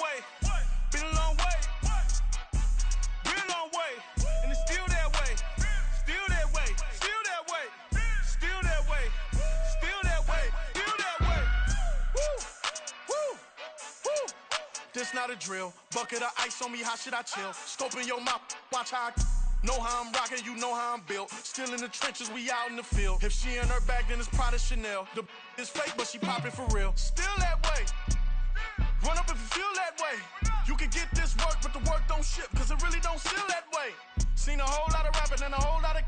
way. Been a long way. Been a long way. And it's still that way. Still that way. Still that way. Still that way. Still that way. Still that way. Woo. Woo. Woo. This not a drill. Bucket of ice on me, how should I chill? Scope in your mouth, watch how I know how I'm rocking, you know how I'm built. Still in the trenches, we out in the field. If she in her bag, then it's Prada Chanel. The is fake, but she popping for real. Still that way. Run up if you feel that way. You can get this work, but the work don't ship, cause it really don't feel that way. Seen a whole lot of rapping and a whole lot of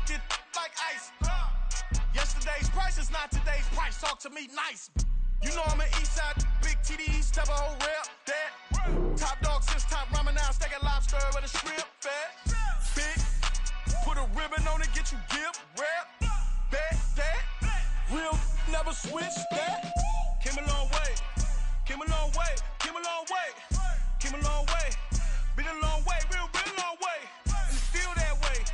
get like ice. Yesterday's price is not today's price. Talk to me nice. You know I'm an Eastside, big TD, step a whole rep, that. Top dog since top ramen now, steak and lobster with a shrimp, fat. Big, put a ribbon on it, get you give, rep, bet, that. Real, never switch, that. Came a long way, came a long way, came a long way, came a long way. Been a long way, real long way. And it's still that way,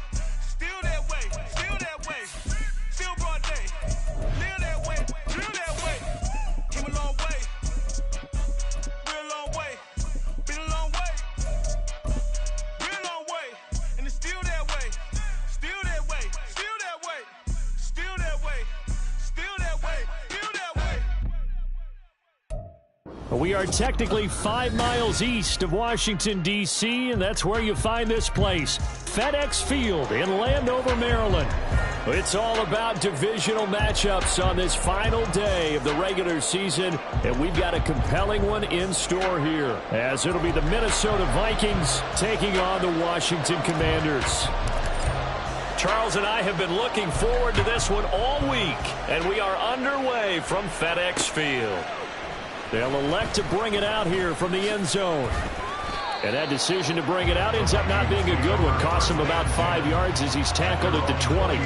still that way, still that way. Still broad day, live that way, live that way. Came a long way, real long way. Been a long way, real long way. And it's still that way, still that way, still that way, still that way, still that way, still that way. We are technically 5 miles east of Washington, D.C., and that's where you find this place, FedEx Field in Landover, Maryland. It's all about divisional matchups on this final day of the regular season, and we've got a compelling one in store here, as it'll be the Minnesota Vikings taking on the Washington Commanders. Charles and I have been looking forward to this one all week, and we are underway from FedEx Field. They'll elect to bring it out here from the end zone. And that decision to bring it out ends up not being a good one. Costs him about 5 yards as he's tackled at the 20.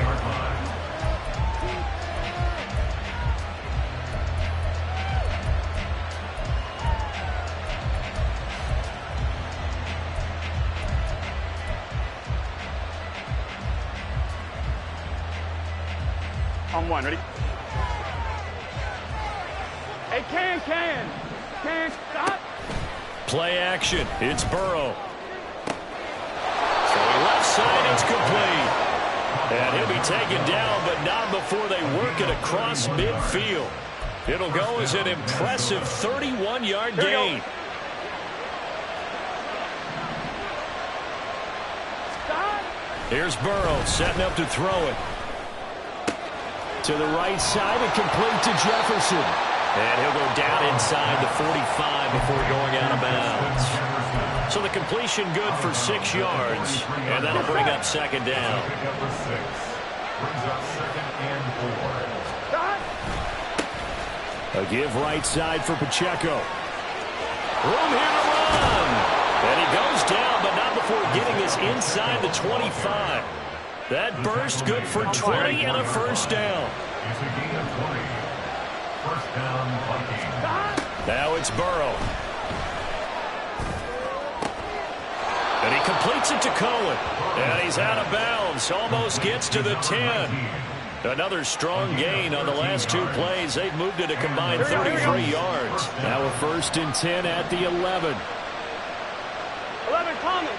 On one, ready? Hey, can, stop. Play action. It's Burrow. Throwing left side, it's complete. And he'll be taken down, but not before they work it across midfield. It'll go as an impressive 31-yard gain. Stop. Here's Burrow setting up to throw it. To the right side and complete to Jefferson. And he'll go down inside the 45 before going out of bounds. So the completion good for 6 yards, and that'll bring up second down. A give right side for Pacheco. Room here to run. And he goes down, but not before getting us inside the 25. That burst good for 20 and a first down. Now it's Burrow. And he completes it to Cohen. And he's out of bounds. Almost gets to the 10. Another strong gain on the last 2 plays. They've moved it a combined 33 yards. Now a 1st and 10 at the 11. 11 coming.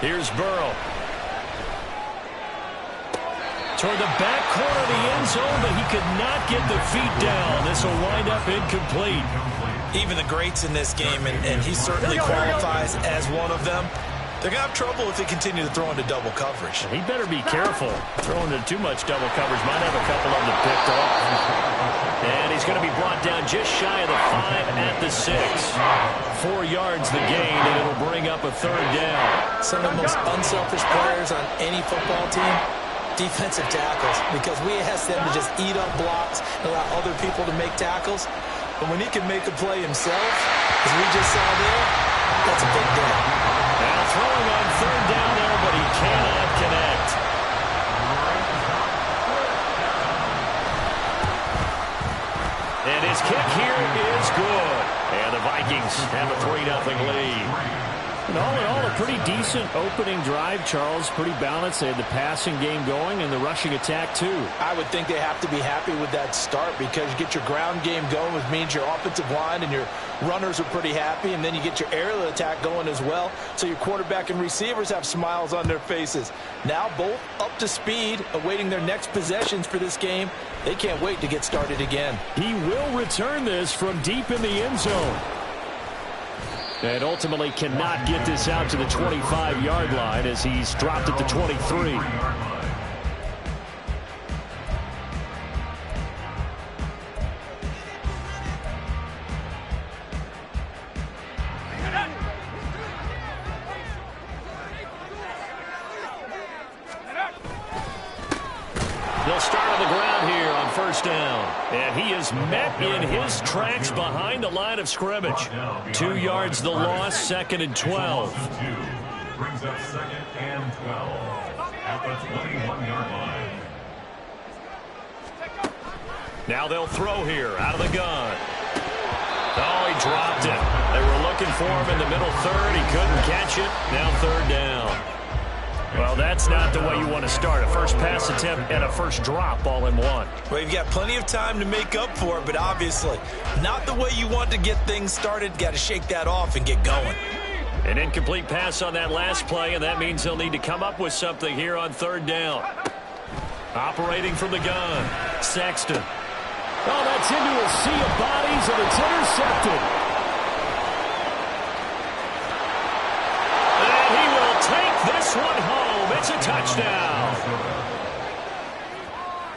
Here's Burrow. Toward the back corner of the end zone, but he could not get the feet down. This will wind up incomplete. Even the greats in this game, and he certainly qualifies as one of them, they're going to have trouble if they continue to throw into double coverage. He better be careful. Throwing into too much double coverage might have a couple of them picked off. And he's going to be brought down just shy of the 5 at the 6. 4 yards the gain, and it'll bring up a 3rd down. Some of the most unselfish players on any football team, defensive tackles, because we ask them to just eat up blocks and allow other people to make tackles. But when he can make a play himself, as we just saw there, that's a big day. Now throwing on 3rd down there, but he cannot connect. And his kick here is good. And the Vikings have a 3-0 lead. And all in all, a pretty decent opening drive, Charles. Pretty balanced. They had the passing game going and the rushing attack, too. I would think they have to be happy with that start because you get your ground game going, which means your offensive line and your runners are pretty happy, and then you get your aerial attack going as well, so your quarterback and receivers have smiles on their faces. Now both up to speed, awaiting their next possessions for this game. They can't wait to get started again. He will return this from deep in the end zone. And ultimately cannot get this out to the 25-yard line as he's dropped at the 23. They'll start on the ground here on first down. And he is met in his tracks behind the line of scrimmage. 2 yards the loss, 2nd and 12. Brings up 2nd and 12 at the 21-yard line. Now they'll throw here out of the gun. Oh, he dropped it. They were looking for him in the middle third. He couldn't catch it. Now 3rd down. Well, that's not the way you want to start. A first pass attempt and a first drop all in one. Well, you've got plenty of time to make up for it, but obviously not the way you want to get things started. Got to shake that off and get going. An incomplete pass on that last play, and that means they'll need to come up with something here on 3rd down. Operating from the gun, Sexton. Oh, that's into a sea of bodies, and it's intercepted. And he will take this one home. It's a touchdown.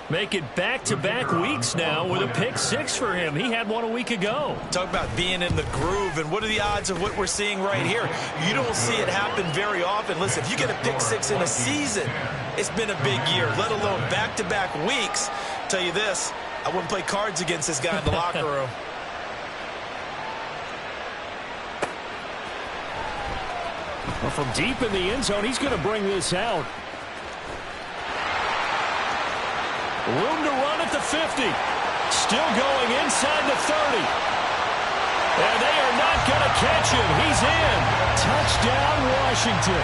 Make it back-to-back weeks now with a pick 6 for him. He had one a week ago. Talk about being in the groove, and what are the odds of what we're seeing right here? You don't see it happen very often. Listen, if you get a pick 6 in a season, it's been a big year, let alone back-to-back weeks. Tell you this, I wouldn't play cards against this guy in the locker room. Well, from deep in the end zone, he's going to bring this out. Room to run at the 50. Still going inside the 30. And they are not going to catch him. He's in. Touchdown, Washington.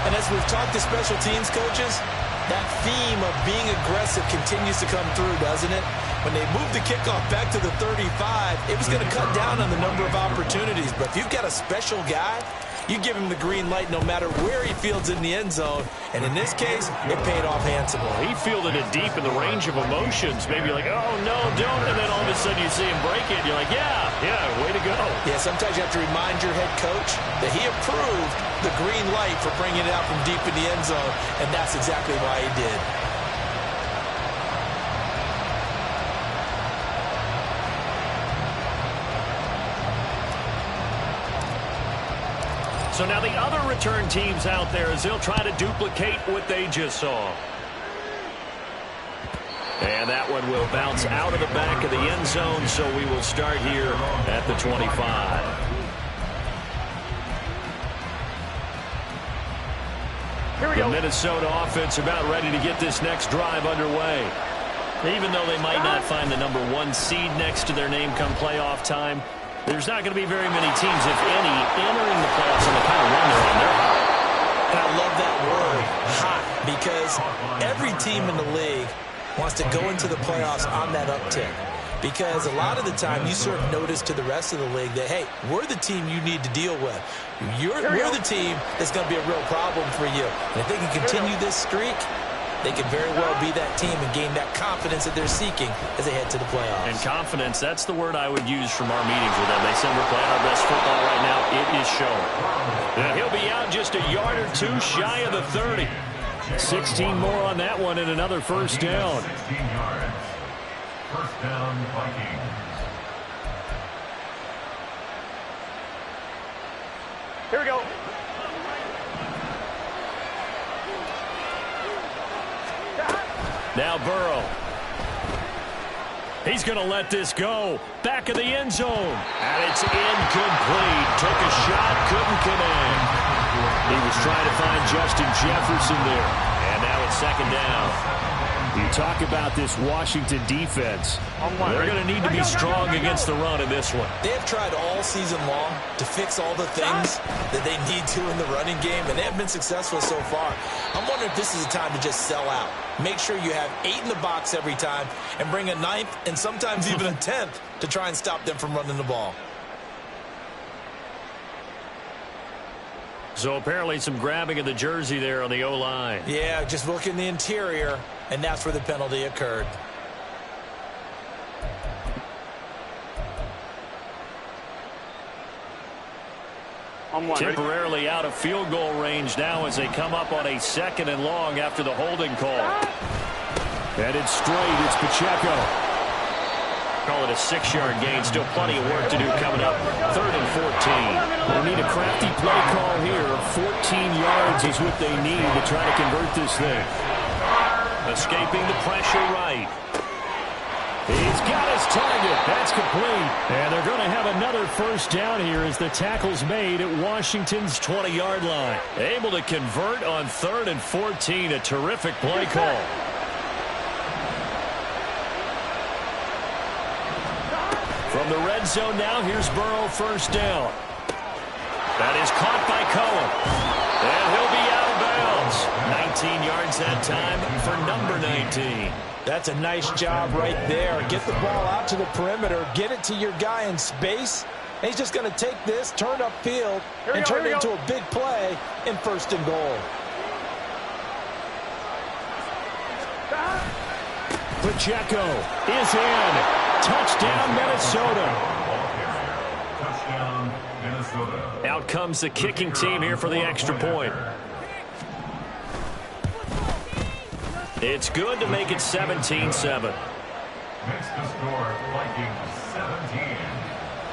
And as we've talked to special teams coaches, that theme of being aggressive continues to come through, doesn't it? When they moved the kickoff back to the 35, it was going to cut down on the number of opportunities. But if you've got a special guy, you give him the green light no matter where he fields in the end zone. And in this case, it paid off handsomely. He fielded it deep in the range of emotions. Maybe like, oh, no, don't. And then all of a sudden you see him break it. You're like, yeah, way to go. Yeah, sometimes you have to remind your head coach that he approved the green light for bringing it out from deep in the end zone. And that's exactly why he did. So now the other return teams out there as they'll try to duplicate what they just saw. And that one will bounce out of the back of the end zone, so we will start here at the 25. Here we The go. Minnesota offense about ready to get this next drive underway. Even though they might not find the number 1 seed next to their name come playoff time, there's not going to be very many teams, if any, entering the playoffs on the kind of run they're on. They're hot. And I love that word, hot, because every team in the league wants to go into the playoffs on that uptick. Because a lot of the time you serve notice to the rest of the league that, hey, we're the team you need to deal with. We're the team that's going to be a real problem for you. And if they can continue this streak, they can very well be that team and gain that confidence that they're seeking as they head to the playoffs. And confidence, that's the word I would use from our meetings with them. They said we're playing our best football right now. It is showing. And he'll be out just a yard or two shy of the 30. 16 more on that one and another first down. 16 yards. First down, Vikings. Here we go. Now Burrow. He's going to let this go. Back of the end zone. And it's incomplete. Took a shot, couldn't connect. He was trying to find Justin Jefferson there. And now it's second down. You talk about this Washington defense. They're going to need to be strong against the run in this one. They have tried all season long to fix all the things that they need to in the running game, and they have been successful so far. I'm wondering if this is a time to just sell out. Make sure you have 8 in the box every time and bring a 9th and sometimes even a 10th to try and stop them from running the ball. So apparently some grabbing of the jersey there on the O-line. Yeah, just look in the interior, and that's where the penalty occurred. Temporarily out of field goal range now as they come up on a 2nd and long after the holding call. Headed straight, it's Pacheco. Call it a 6-yard gain. Still plenty of work to do coming up. 3rd and 14. They need a crafty play call here. 14 yards is what they need to try to convert this thing. Escaping the pressure right. He's got his target. That's complete. And they're going to have another first down here as the tackle's made at Washington's 20-yard line. Able to convert on 3rd and 14. A terrific play call. From the red zone now, here's Burrow, first down. That is caught by Cohen. And he'll be out of bounds. 19 yards that time for number 19. That's a nice job right there. Get the ball out to the perimeter. Get it to your guy in space. And he's just going to take this, turn upfield, and turn it into a big play in 1st and goal. Pacheco is in. Touchdown, Minnesota. Touchdown, Minnesota. Out comes the kicking team here for the extra point. It's good to make it 17-7. Makes the score Vikings 17.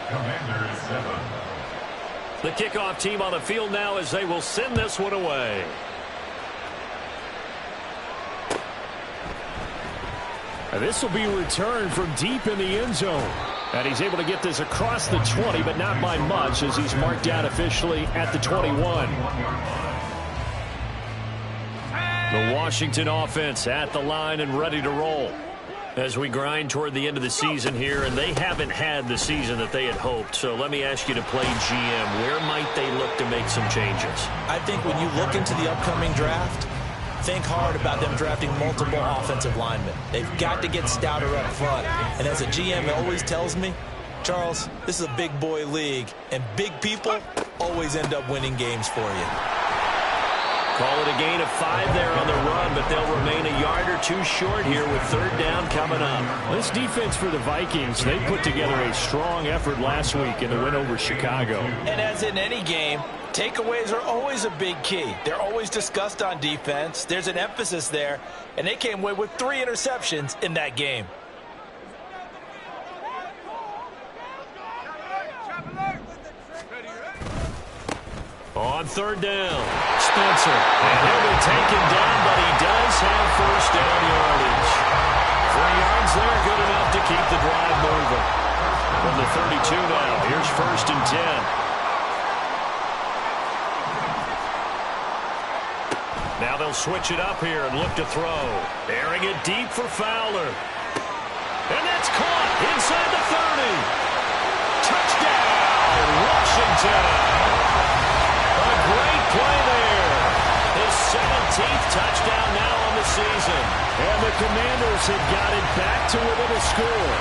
Commanders 7. The kickoff team on the field now as they will send this one away. And this will be returned from deep in the end zone. And he's able to get this across the 20, but not by much as he's marked down officially at the 21. The Washington offense at the line and ready to roll as we grind toward the end of the season here, and they haven't had the season that they had hoped. So let me ask you to play GM. Where might they look to make some changes? I think when you look into the upcoming draft, think hard about them drafting multiple offensive linemen. They've got to get stouter up front. And as a GM always tells me, Charles, this is a big boy league, and big people always end up winning games for you. Call it a gain of 5 there on the run, but they'll remain a yard or 2 short here with 3rd down coming up. This defense for the Vikings, they put together a strong effort last week in the win over Chicago. And as in any game, takeaways are always a big key. They're always discussed on defense. There's an emphasis there, and they came away with 3 interceptions in that game. On 3rd down, Spencer. And he'll be taken down, but he does have first down yardage. 3 yards there, good enough to keep the drive moving. From the 32 now, here's 1st and 10. Now they'll switch it up here and look to throw. Airing it deep for Fowler. And that's caught inside the 30. Touchdown, Washington. A great play there. His 17th touchdown now on the season. And the Commanders have got it back to within a score.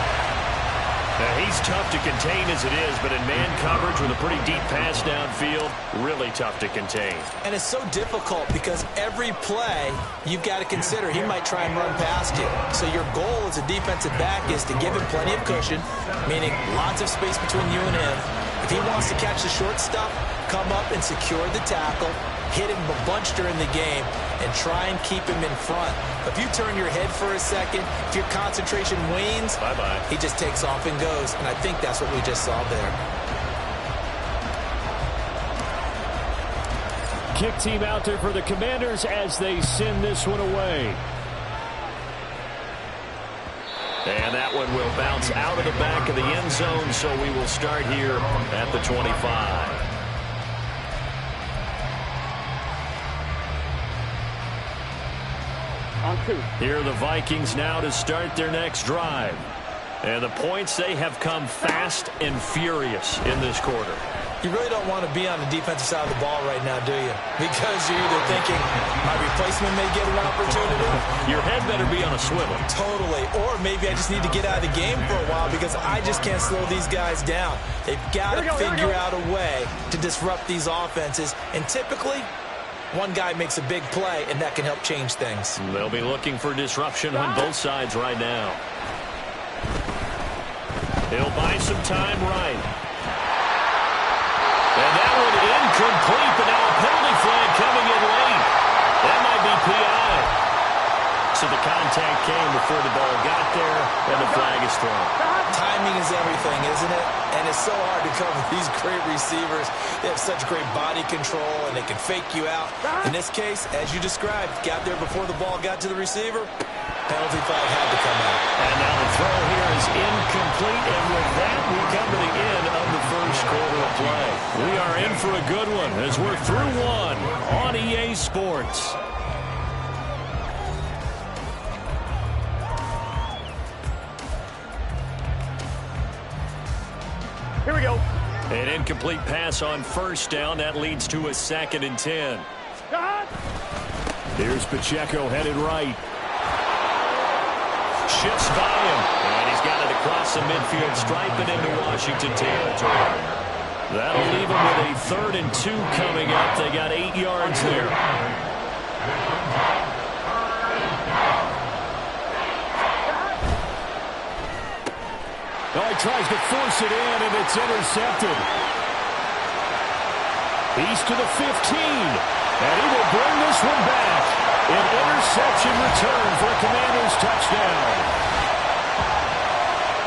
Now, he's tough to contain as it is, but in man coverage with a pretty deep pass downfield, really tough to contain. And it's so difficult because every play you've got to consider he might try and run past you. So your goal as a defensive back is to give him plenty of cushion, meaning lots of space between you and him. If he wants to catch the short stuff, come up and secure the tackle, hit him a bunch during the game, and try and keep him in front. If you turn your head for a second, if your concentration wanes, bye-bye. He just takes off and goes, and I think that's what we just saw there. Kick team out there for the Commanders as they send this one away. And that one will bounce out of the back of the end zone, so we will start here at the 25. On 2. Here are the Vikings now to start their next drive. And the points, they have come fast and furious in this quarter. You really don't want to be on the defensive side of the ball right now, do you? Because you're either thinking, my replacement may get an opportunity. Your head better be on a swivel. Totally. Or maybe I just need to get out of the game for a while because I just can't slow these guys down. They've got to figure out a way to disrupt these offenses. And typically, one guy makes a big play, and that can help change things. They'll be looking for disruption on both sides right now. He'll buy some time right. And that one incomplete, but now a penalty flag coming in late. That might be PI. So the contact came before the ball got there, and the flag is thrown. Timing is everything, isn't it? And it's so hard to cover these great receivers. They have such great body control, and they can fake you out. In this case, as you described, got there before the ball got to the receiver. Penalty flag had to come out. And now the throw here is incomplete, and with that, we come to the end of the first quarter of play. We are in for a good one as we're through one on EA Sports. Here we go. An incomplete pass on first down. That leads to a 2nd and 10. Here's Pacheco headed right. Shifts by him, and he's got it across the midfield stripe and into Washington territory. That'll leave him with a 3rd and 2 coming up. They got 8 yards there. Oh, he tries to force it in, and it's intercepted. He's to the 15, and he will bring this one back. An interception return for a Commanders touchdown.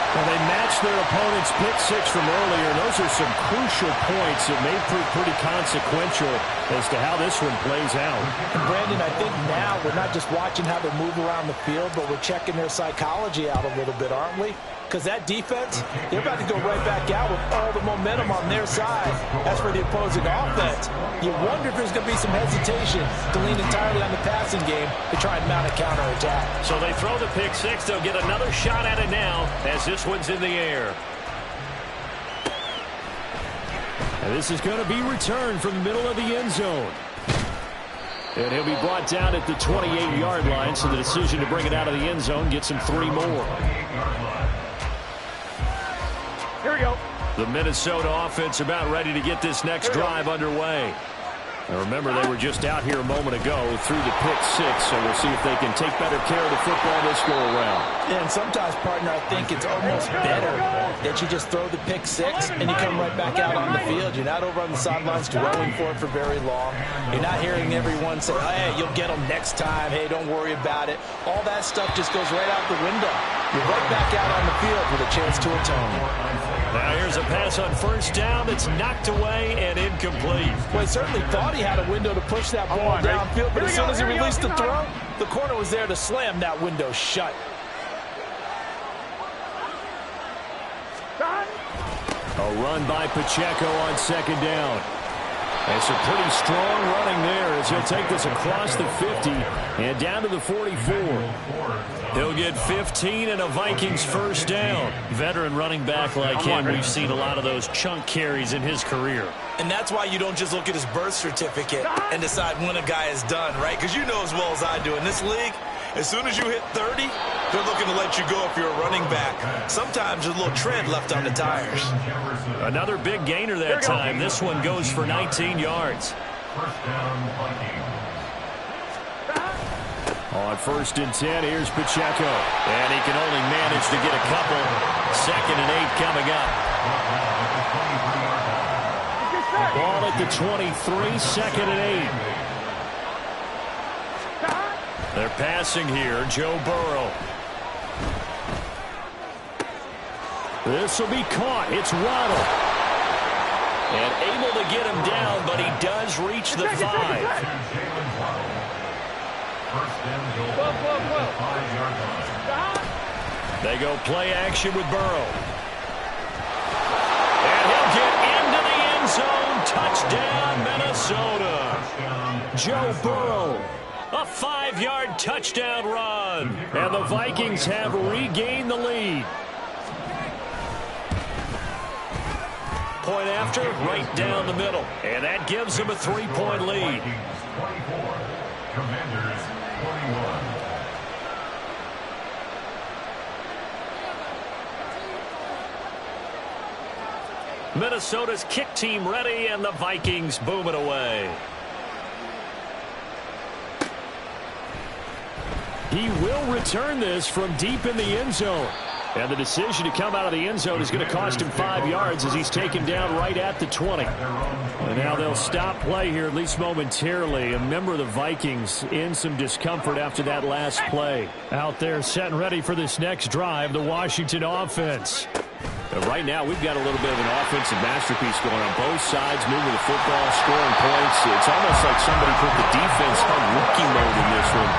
Well, they matched their opponent's pick 6 from earlier. Those are some crucial points that may prove pretty consequential as to how this one plays out. And Brandon, I think now we're not just watching how they move around the field, but we're checking their psychology out a little bit, aren't we? Because that defense, they're about to go right back out with all the momentum on their side. As for the opposing offense, you wonder if there's going to be some hesitation to lean entirely on the passing game to try and mount a counterattack. So they throw the pick 6. They'll get another shot at it now as this one's in the air. And this is going to be returned from the middle of the end zone. And he'll be brought down at the 28-yard line, so the decision to bring it out of the end zone gets him 3 more. Here we go. The Minnesota offense about ready to get this next drive underway. Now remember, they were just out here a moment ago through the pick 6, so we'll see if they can take better care of the football this go-around. Yeah, and sometimes, partner, I think it's almost better that you just throw the pick 6 and you come right back out on the field. You're not over on the sidelines dwelling for it for very long. You're not hearing everyone say, hey, you'll get them next time. Hey, don't worry about it. All that stuff just goes right out the window. You're right back out on the field with a chance to atone. Now here's a pass on first down that's knocked away and incomplete. Well, he certainly thought he had a window to push that ball downfield, but as soon as he released the throw, the corner was there to slam that window shut. A run by Pacheco on 2nd down. And some pretty strong running there as he'll take this across the 50 and down to the 44. He'll get 15 and a Vikings first down. Veteran running back like him, we've seen a lot of those chunk carries in his career. And that's why you don't just look at his birth certificate and decide when a guy is done, right? Because you know as well as I do, in this league, as soon as you hit 30, they're looking to let you go if you're a running back. Sometimes there's a little tread left on the tires. Another big gainer that time. This one goes for 19 yards. First down, Vikings. On 1st and 10, here's Pacheco. And he can only manage to get a couple. 2nd and 8 coming up. Ball at the 23, 2nd and 8. They're passing here, Joe Burrow. This will be caught. It's Waddle. And able to get him down, but he does reach the 5. First and goal. 5-yard line. They go play action with Burrow. And he'll get into the end zone. Touchdown, Minnesota. Joe Burrow A 5-yard touchdown run. And the Vikings have regained the lead. Point after, right down the middle. And that gives them a 3-point lead. 24, Commanders 21. Minnesota's kick team ready, and the Vikings boom it away. He will return this from deep in the end zone. And the decision to come out of the end zone is going to cost him 5 yards as he's taken down right at the 20. And now they'll stop play here, at least momentarily. A member of the Vikings in some discomfort after that last play. Out there set and ready for this next drive, the Washington offense. Right now, we've got a little bit of an offensive masterpiece going on both sides, moving the football, scoring points. It's almost like somebody put the defense on rookie mode in this one.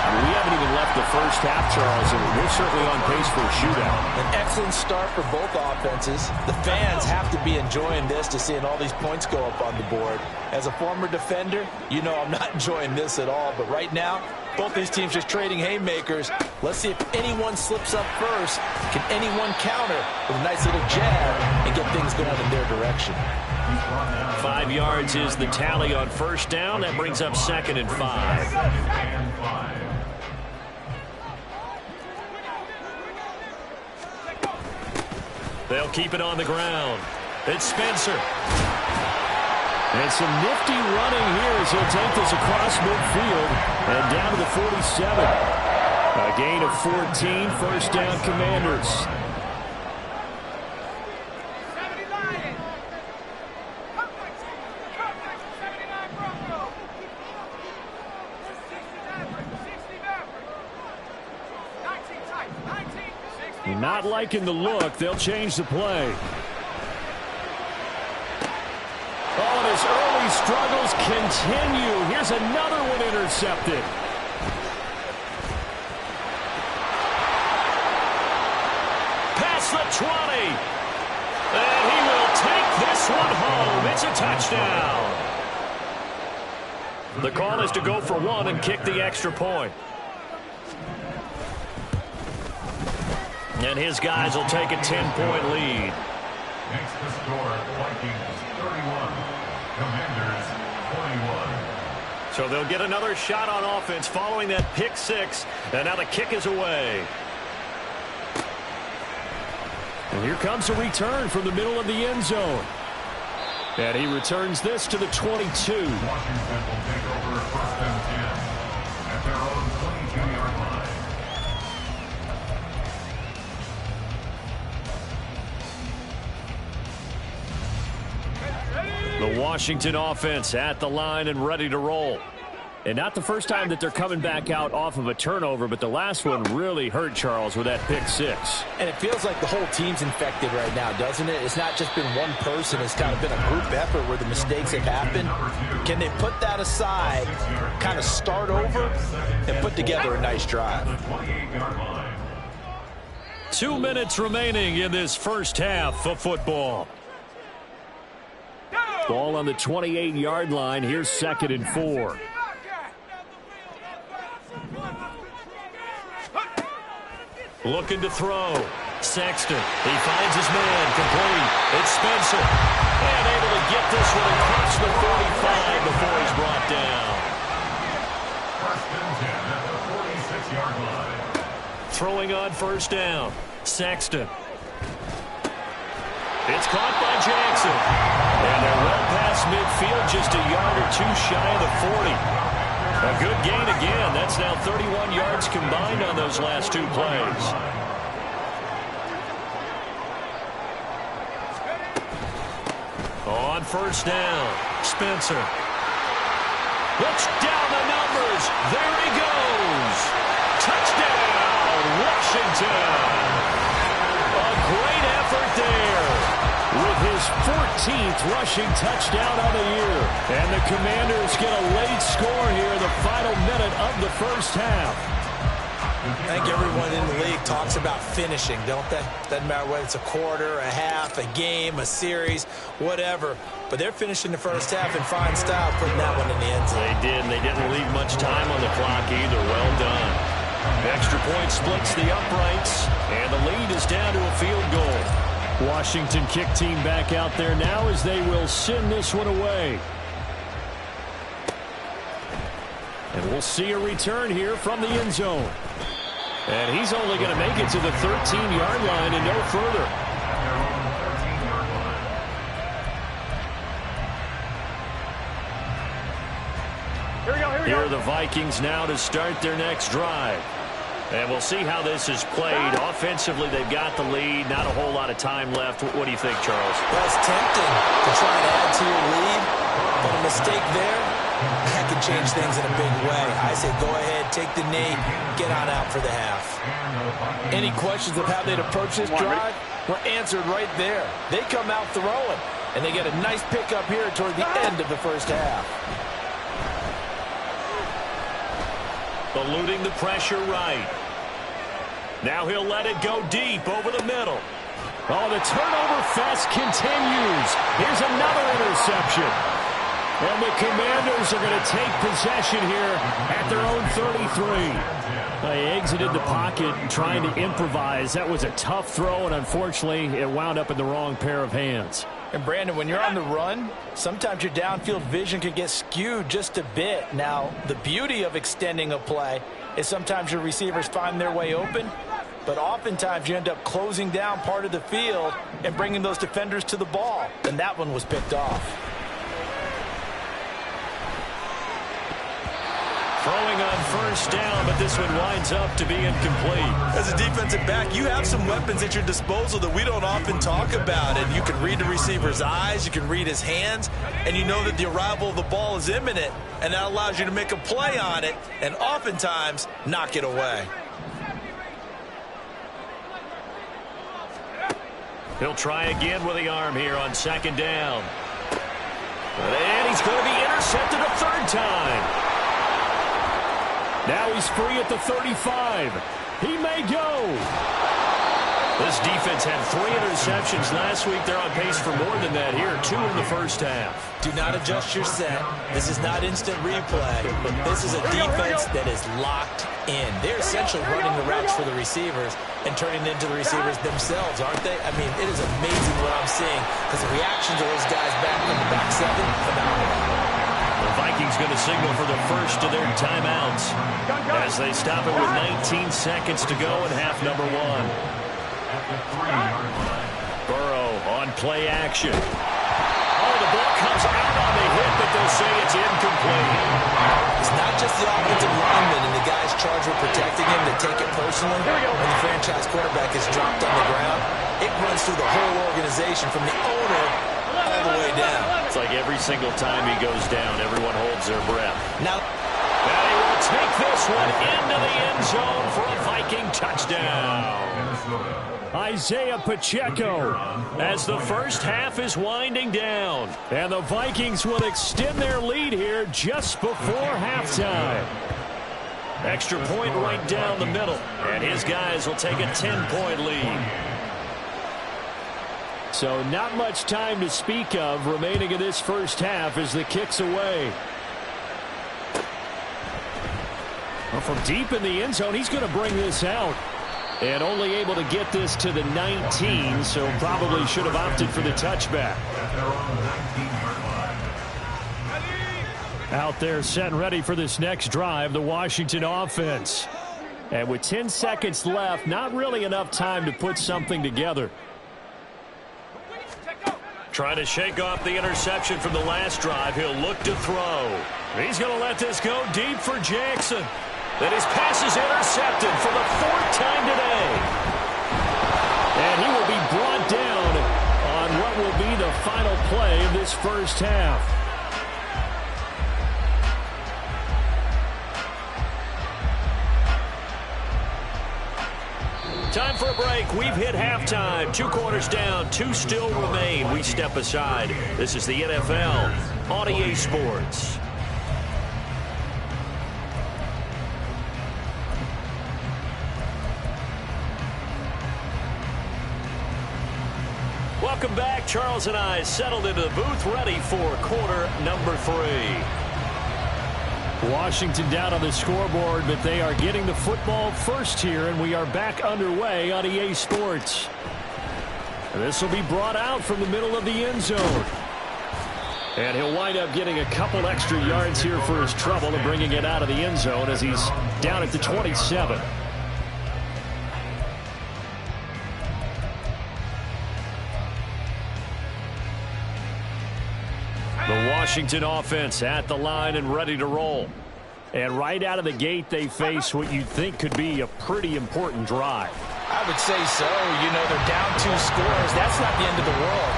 I mean, we haven't even left the first half, Charles, and we're certainly on pace for a shootout. An excellent start for both offenses. The fans have to be enjoying this to seeing all these points go up on the board. As a former defender, you know I'm not enjoying this at all, but right now, both these teams just trading haymakers. Let's see if anyone slips up first. Can anyone counter with a nice little jab and get things going in their direction? 5 yards is the tally on first down. That brings up 2nd and 5. They'll keep it on the ground. It's Spencer. And some nifty running here as he'll take this across midfield and down to the 47. A gain of 14, first down Commanders. Not liking the look. They'll change the play. Oh, and his early struggles continue. Here's another one intercepted. Past the 20. And he will take this one home. It's a touchdown. The call is to go for one and kick the extra point. And his guys will take a 10-point lead. Makes the score Vikings 31, Commanders 21. So they'll get another shot on offense following that pick six. And now the kick is away. And here comes a return from the middle of the end zone. And he returns this to the 22. Washington will take over 1st and 10 at their own 22-yard line. The Washington offense at the line and ready to roll. And not the first time that they're coming back out off of a turnover, but the last one really hurt, Charles, with that pick six. And it feels like the whole team's infected right now, doesn't it? It's not just been one person. It's kind of been a group effort where the mistakes have happened. Can they put that aside, kind of start over, and put together a nice drive? 2 minutes remaining in this first half of football. Ball on the 28-yard line. Here's 2nd and 4. Looking to throw. Sexton. He finds his man. Complete. It's Spencer. And able to get this one across the 45 before he's brought down. 1st and 10 at the 46-yard line. Throwing on first down. Sexton. It's caught by Jackson. And they're well past midfield, just a yard or two shy of the 40. A good gain again. That's now 31 yards combined on those last two plays. On first down, Spencer. Looks down the numbers. There he goes. Touchdown, Washington. A great effort there. With his 14th rushing touchdown of the year. And the Commanders get a late score here in the final minute of the first half. I think everyone in the league talks about finishing, don't they? Doesn't matter whether it's a quarter, a half, a game, a series, whatever. But they're finishing the first half in fine style, putting that one in the end zone. They did, and they didn't leave much time on the clock either. Well done. Extra point splits the uprights, and the lead is down to a field goal. Washington kick team back out there now as they will send this one away. And we'll see a return here from the end zone. And he's only going to make it to the 13-yard line and no further. Here are the Vikings now to start their next drive. And we'll see how this is played. Offensively, they've got the lead. Not a whole lot of time left. What do you think, Charles? Well, it's tempting to try and add to your lead. But a mistake there, that can change things in a big way. I say go ahead, take the knee, get on out for the half. Any questions of how they'd approach this drive were answered right there. They come out throwing, and they get a nice pickup here toward the end of the first half. Eluding the pressure right. Now he'll let it go deep over the middle. Oh, the turnover fest continues. Here's another interception. And the Commanders are going to take possession here at their own 33. They exited the pocket trying to improvise. That was a tough throw, and unfortunately, it wound up in the wrong pair of hands. And, Brandon, when you're on the run, sometimes your downfield vision can get skewed just a bit. Now, the beauty of extending a play is sometimes your receivers find their way open, but oftentimes you end up closing down part of the field and bringing those defenders to the ball. And that one was picked off. Throwing on first down, but this one winds up to be incomplete. As a defensive back, you have some weapons at your disposal that we don't often talk about. And you can read the receiver's eyes, you can read his hands, and you know that the arrival of the ball is imminent, and that allows you to make a play on it and oftentimes knock it away. He'll try again with the arm here on second down. And he's going to be intercepted a third time. Now he's free at the 35. He may go. This defense had 3 interceptions last week. They're on pace for more than that here. 2 in the first half. Do not adjust your set. This is not instant replay. This is a defense that is locked in. They're essentially running the routes for the receivers and turning it into the receivers themselves, aren't they? I mean, it is amazing what I'm seeing because the reactions of those guys back in the back 7, phenomenal. The Vikings going to signal for the first of their timeouts as they stop it with 19 seconds to go in half number 1. Burrow on play action. Oh, the ball comes out on the hit, but they'll say it's incomplete. It's not just the offensive lineman and the guys charged with protecting him that take it personally. When the franchise quarterback is dropped on the ground, it runs through the whole organization from the owner all the way down. It's like every single time he goes down, everyone holds their breath. Now he will take this one into the end zone for a Viking touchdown. Isaiah Pacheco as the first half is winding down. And the Vikings will extend their lead here just before halftime. Extra point right down the middle. And his guys will take a 10-point lead. So not much time to speak of remaining in this first half as the kick's away. Well, from deep in the end zone, he's going to bring this out. And only able to get this to the 19, so probably should have opted for the touchback. Out there set and ready for this next drive, the Washington offense. And with 10 seconds left, not really enough time to put something together. Trying to shake off the interception from the last drive. He'll look to throw. He's going to let this go deep for Jackson. Then his pass is intercepted for the 4th time today. And he will be brought down on what will be the final play of this first half. Time for a break. We've hit halftime. 2 quarters down. 2 still remain. We step aside. This is the NFL on EA Sports. Welcome back. Charles and I settled into the booth, ready for quarter number 3. Washington down on the scoreboard, but they are getting the football first here, and we are back underway on EA Sports. This will be brought out from the middle of the end zone. And he'll wind up getting a couple extra yards here for his trouble and bringing it out of the end zone as he's down at the 27. The Washington offense at the line and ready to roll. And right out of the gate, they face what you'd think could be a pretty important drive. I would say so. You know, they're down 2 scores. That's not the end of the world.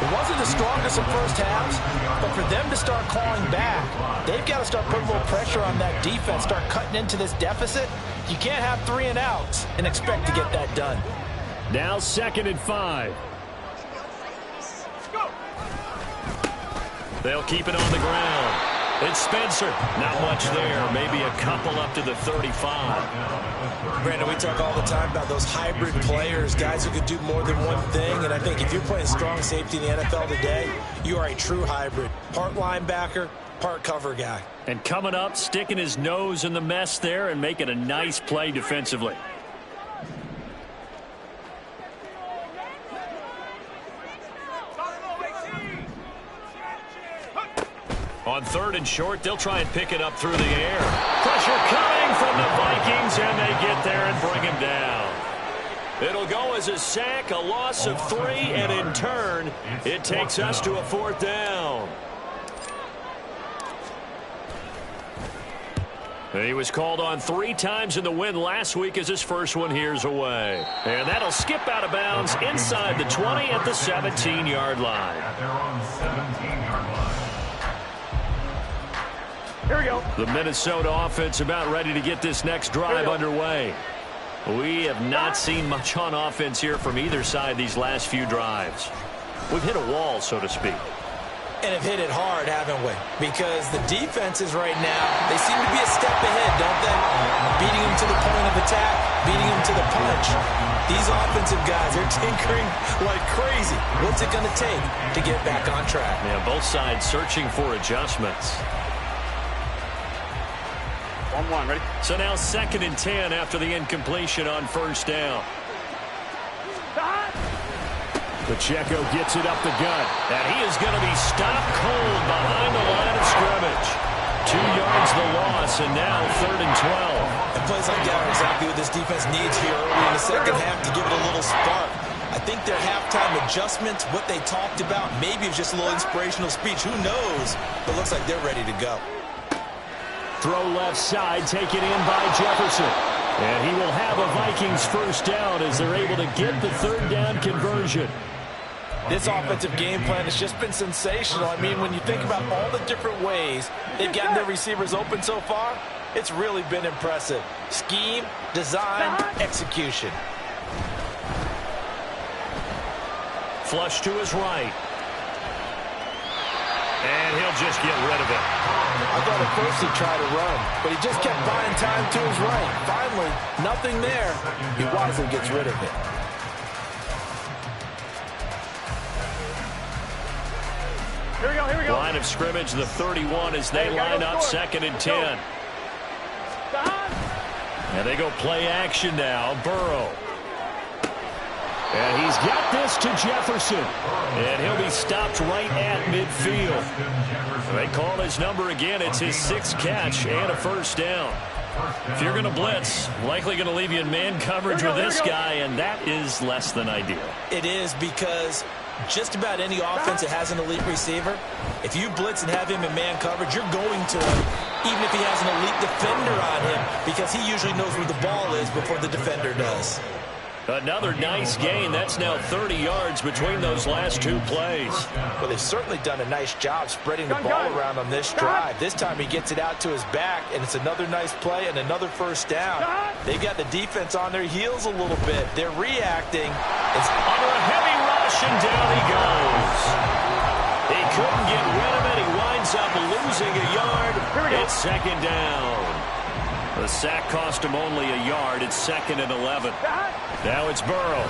It wasn't the strongest of first halves, but for them to start clawing back, they've got to start putting a little pressure on that defense, start cutting into this deficit. You can't have 3 and outs and expect to get that done. Now 2nd and 5. They'll keep it on the ground. It's Spencer. Not much there. Maybe a couple up to the 35. Brandon, we talk all the time about those hybrid players, guys who could do more than one thing. And I think if you're playing strong safety in the NFL today, you are a true hybrid. Part linebacker, part cover guy. And coming up, sticking his nose in the mess there and making a nice play defensively. On 3rd and short, they'll try and pick it up through the air. Pressure coming from the Vikings, and they get there and bring him down. It'll go as a sack, a loss of 3, and in turn, it takes us to a 4th down. He was called on 3 times in the win last week as his first one here's away. And that'll skip out of bounds inside the 20 at the 17-yard line. They're on 17-yard line. Here we go. The Minnesota offense about ready to get this next drive underway. We have not seen much on offense here from either side these last few drives. We've hit a wall, so to speak. And have hit it hard, haven't we? Because the defenses right now, they seem to be a step ahead, don't they? Beating them to the point of attack, beating them to the punch. These offensive guys, they're tinkering like crazy. What's it going to take to get back on track? Yeah, both sides searching for adjustments. 1-1, ready? So now 2nd and 10 after the incompletion on 1st down. Pacheco gets it up the gut. And he is going to be stopped cold behind the line of scrimmage. 2 yards the loss, and now 3rd and 12. And plays like that are exactly what this defense needs here early in the second half to give it a little spark. I think their halftime adjustments, what they talked about, maybe it's just a little inspirational speech. Who knows? But it looks like they're ready to go. Throw left side, taken in by Jefferson. And he will have a Vikings 1st down as they're able to get the 3rd down conversion. This offensive game plan has just been sensational. I mean, when you think about all the different ways they've gotten their receivers open so far, it's really been impressive. Scheme, design, execution. Flush to his right. And he'll just get rid of it. I thought at first he'd try to run, but he just kept buying time to his right. Finally, nothing there. He wisely gets rid of it. Here we go, here we go. Line of scrimmage, the 31 as they line up 2nd and 10. And they go play action now. Burrow. And he's got this to Jefferson. And he'll be stopped right at midfield. They call his number again. It's his 6th catch and a 1st down. If you're going to blitz, likely going to leave you in man coverage with this guy, and that is less than ideal. It is, because just about any offense that has an elite receiver, if you blitz and have him in man coverage, you're going to, even if he has an elite defender on him, because he usually knows where the ball is before the defender does. Another nice gain. That's now 30 yards between those last 2 plays. Well, they've certainly done a nice job spreading the ball around on this drive. This time he gets it out to his back, and it's another nice play and another 1st down. They've got the defense on their heels a little bit. They're reacting. It's under a heavy rush, and down he goes. He couldn't get rid of it. He winds up losing a yard. It's 2nd down. The sack cost him only a yard. It's 2nd and 11. Now it's Burrow.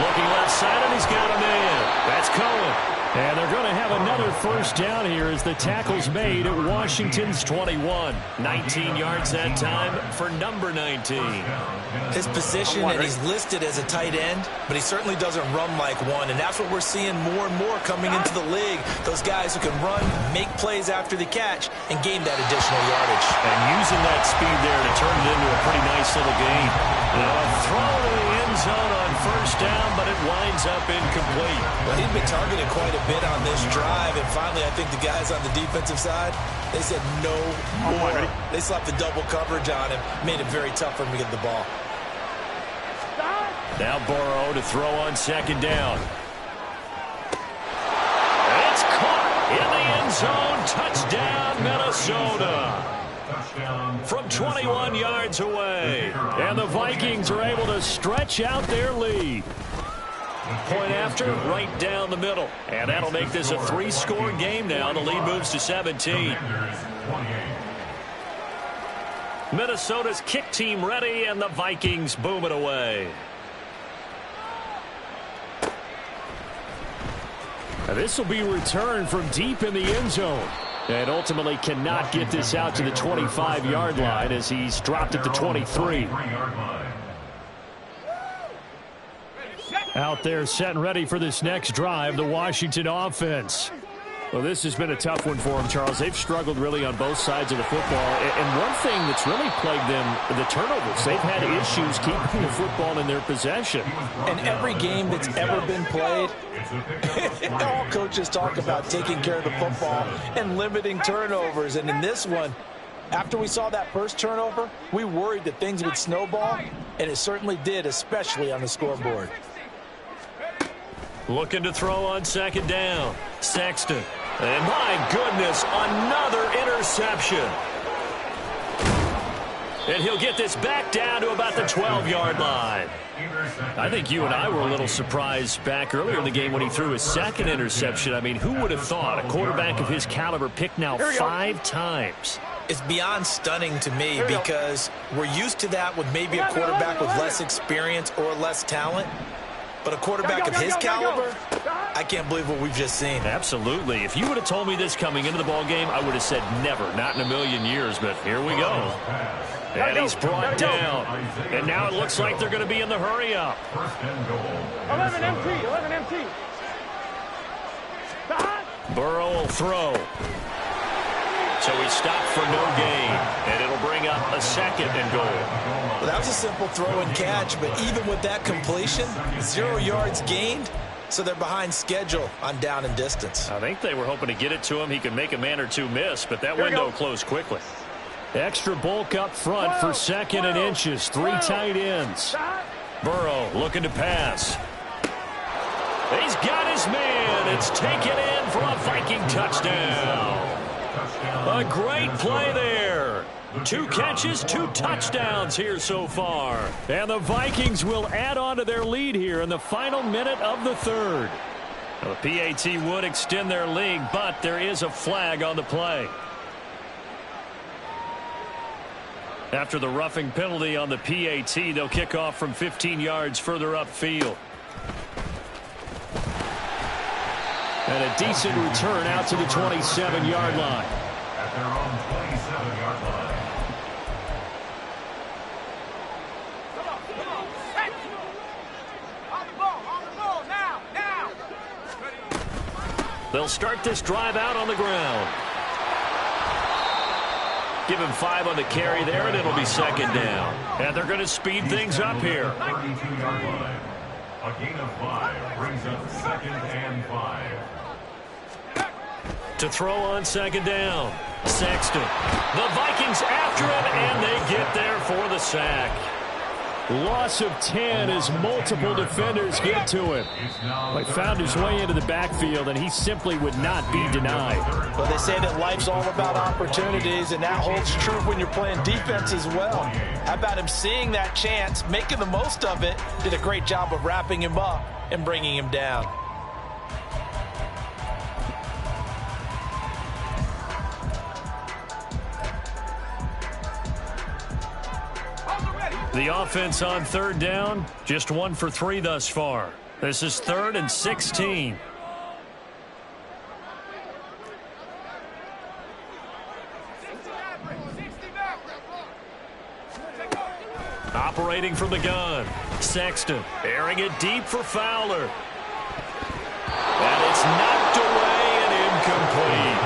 Looking left side, and he's got a man. That's Cohen. And they're going to have another first down here as the tackle's made at Washington's 21. 19 yards that time for number 19. His position, and he's listed as a tight end, but he certainly doesn't run like one, and that's what we're seeing more and more coming into the league. Those guys who can run, make plays after the catch, and gain that additional yardage. And using that speed there to turn it into a pretty nice little gain. Now a throw to the end zone on first down, but it winds up incomplete. Well, he'd been targeted quite a bit on this drive, and finally I think the guys on the defensive side, they said no more. They slapped the double coverage on him, made it very tough for him to get the ball. Now Burrow to throw on second down. It's caught in the end zone. Touchdown, Minnesota. From 21 yards away. And the Vikings are able to stretch out their lead. Point after, right down the middle. And that'll make this a 3-score game now. The lead moves to 17. Minnesota's kick team ready, and the Vikings boom it away. Now this will be returned from deep in the end zone. And ultimately cannot get this out to the 25-yard line as he's dropped at the 23. Out there set and ready for this next drive, the Washington offense. Well, this has been a tough one for them, Charles. They've struggled really on both sides of the football. And one thing that's really plagued them, the turnovers. They've had issues keeping the football in their possession. And every game that's ever been played, all coaches talk about taking care of the football and limiting turnovers. And in this one, after we saw that first turnover, we worried that things would snowball, and it certainly did, especially on the scoreboard. Looking to throw on second down. Sexton. And my goodness, another interception. And he'll get this back down to about the 12-yard line. I think you and I were a little surprised back earlier in the game when he threw his second interception. I mean, who would have thought a quarterback of his caliber picked now 5 times? It's beyond stunning to me because we're used to that with maybe a quarterback with less experience or less talent. But a quarterback of his caliber, I can't believe what we've just seen. Absolutely. If you would have told me this coming into the ball game, I would have said never, not in a million years. But here we go. And he's brought down. And now it looks like they're going to be in the hurry-up. 11 empty. Burrow will throw. So he stopped for no gain. And it'll bring up a second and goal. Well, that was a simple throw and catch, but even with that completion, 0 yards gained, so they're behind schedule on down and distance. I think they were hoping to get it to him. He could make a man or two miss, but that window closed quickly. Extra bulk up front for second and inches. 3 tight ends. Burrow looking to pass. He's got his man. It's taken in for a Viking touchdown. A great play there. 2 catches, 2 touchdowns here so far. And the Vikings will add on to their lead here in the final minute of the third. Now, the PAT would extend their lead, but there is a flag on the play. After the roughing penalty on the PAT, they'll kick off from 15 yards further upfield. And a decent return out to the 27-yard line. At their own 27-yard line. They'll start this drive out on the ground. Give him 5 on the carry there, and it'll be second down. And they're going to speed things up here. 32-yard line. A gain of 5 brings up 2nd and 5. To throw on second down. Sexton. The Vikings after him, and they get there for the sack. Loss of 10 as multiple defenders get to him. He found his way into the backfield, and he simply would not be denied. Well, they say that life's all about opportunities, and that holds true when you're playing defense as well. How about him seeing that chance, making the most of it, did a great job of wrapping him up and bringing him down. The offense on third down, just 1 for 3 thus far. This is 3rd and 16. Operating from the gun. Sexton airing it deep for Fowler. And it's knocked away and incomplete.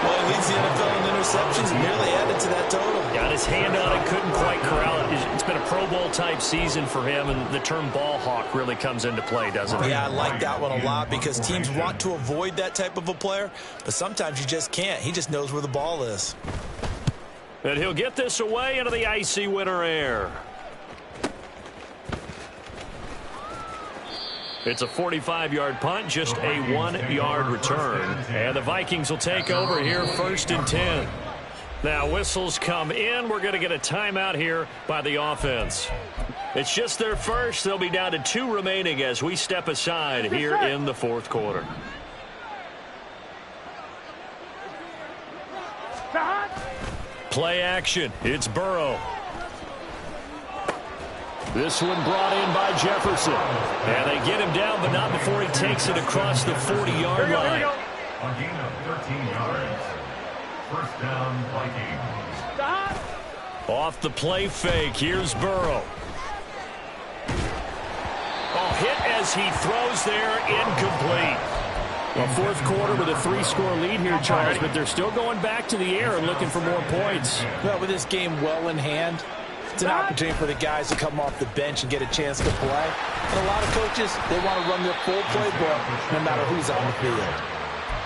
Well, he leads the NFL in interceptions and nearly added to that total. Got his hand on it, couldn't quite corral it. It's been a Pro Bowl type season for him, and the term ball hawk really comes into play, doesn't it? Yeah, I like that one a lot because teams want to avoid that type of a player, but sometimes you just can't. He just knows where the ball is. And he'll get this away into the icy winter air. It's a 45-yard punt, just a 1-yard return. And the Vikings will take over here 1st and 10. Now whistles come in. We're going to get a timeout here by the offense. It's just their first. They'll be down to 2 remaining as we step aside here in the 4th quarter. Play action. It's Burrow. This one brought in by Jefferson. And they get him down, but not before he takes it across the 40-yard line. A gain of 13 yards. First down, Vikings. Off the play fake, here's Burrow. Oh, hit as he throws there, incomplete. A 4th quarter with a 3-score lead here, Charles, but they're still going back to the air and looking for more points. Well, with this game well in hand, it's an opportunity for the guys to come off the bench and get a chance to play. And a lot of coaches, they want to run their full playbook no matter who's on the field.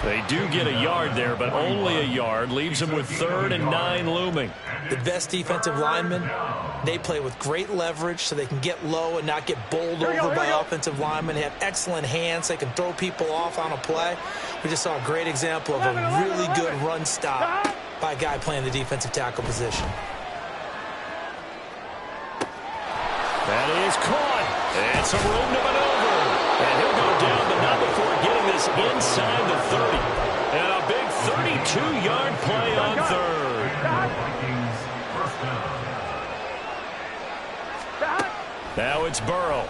They do get a yard there, but only a yard. Leaves them with 3rd and 9 looming. The best defensive linemen, they play with great leverage so they can get low and not get bowled over by offensive linemen. They have excellent hands. They can throw people off on a play. We just saw a great example of a really good run stop by a guy playing the defensive tackle position. That is caught. And some room to maneuver. And he'll go down, but not before getting this inside the 30. And a big 32-yard play on 3rd. Now it's Burrow.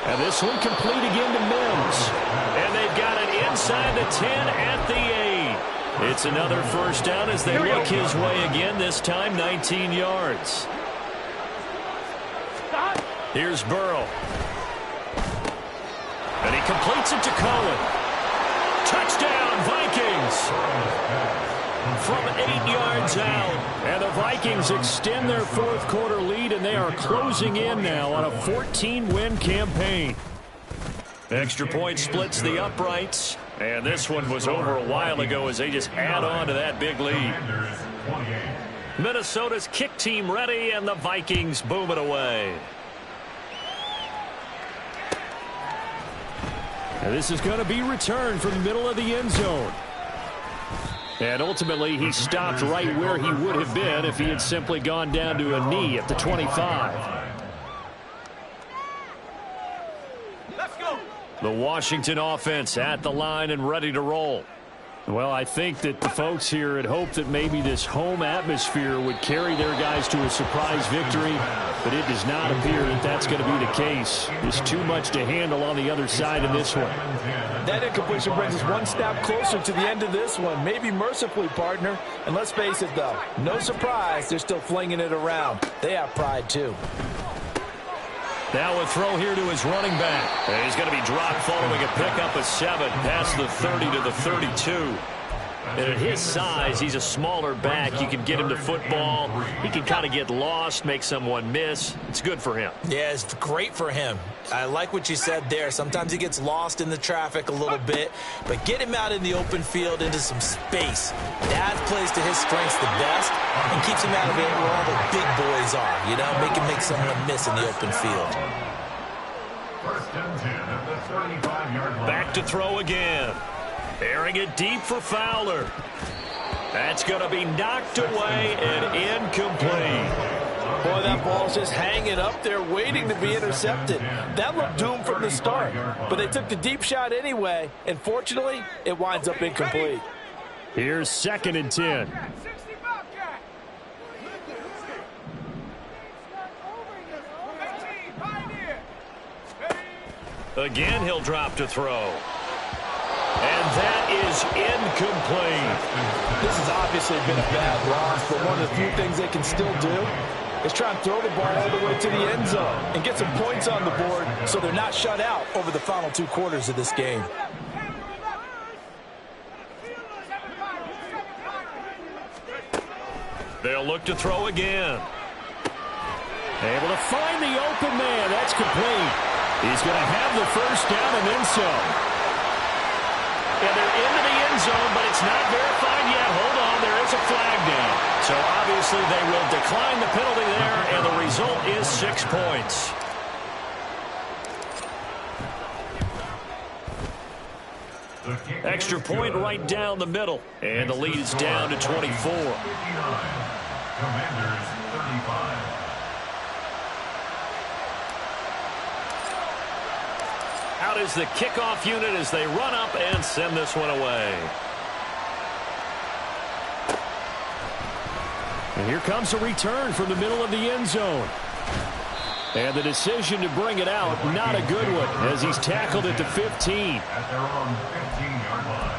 And this one complete again to Mims. And they've got it inside the 10 at the 8. It's another first down as they look his way again, this time 19 yards. Here's Burrow. And he completes it to Cohen. Touchdown, Vikings! From 8 yards out. And the Vikings extend their 4th quarter lead, and they are closing in now on a 14-win campaign. Extra point splits the uprights. And this one was over a while ago as they just add on to that big lead. Minnesota's kick team ready, and the Vikings boom it away. And this is going to be returned from the middle of the end zone. And ultimately, he stopped right where he would have been if he had simply gone down to a knee at the 25. The Washington offense at the line and ready to roll. Well, I think that the folks here had hoped that maybe this home atmosphere would carry their guys to a surprise victory, but it does not appear that that's going to be the case. There's too much to handle on the other side in this one. That incompletion brings us one step closer to the end of this one, maybe mercifully, partner. And let's face it, though, no surprise, they're still flinging it around. They have pride, too. Now a throw here to his running back. And he's going to be dropped following a pickup of 7 past the 30 to the 32. And at his size, he's a smaller back. You can get him to football. He can kind of get lost, make someone miss. It's good for him. Yeah, it's great for him. I like what you said there. Sometimes he gets lost in the traffic a little bit, but get him out in the open field into some space. That plays to his strengths the best and keeps him out of it where all the big boys are, you know, make him make someone miss in the open field. First and 10 at the 35-yard line. Back to throw again. Airing it deep for Fowler. That's going to be knocked away and incomplete. Boy, that ball's just hanging up there waiting to be intercepted. That looked doomed from the start, but they took the deep shot anyway, and fortunately, it winds up incomplete. Here's 2nd and 10. Again, he'll drop to throw. And that is incomplete. This has obviously been a bad loss, but one of the few things they can still do is try and throw the ball all the way to the end zone and get some points on the board so they're not shut out over the final 2 quarters of this game. They'll look to throw again. Able to find the open man. That's complete. He's going to have the first down and then some. And they're into the end zone, but it's not verified yet. Hold on, there is a flag down. So obviously they will decline the penalty there, and the result is 6 points. Extra point right down the middle, and the lead is down to 24. Commanders 35. Out is the kickoff unit as they run up and send this one away. And here comes a return from the middle of the end zone. And the decision to bring it out, not a good one, as he's tackled at the 15. At their own 15-yard line.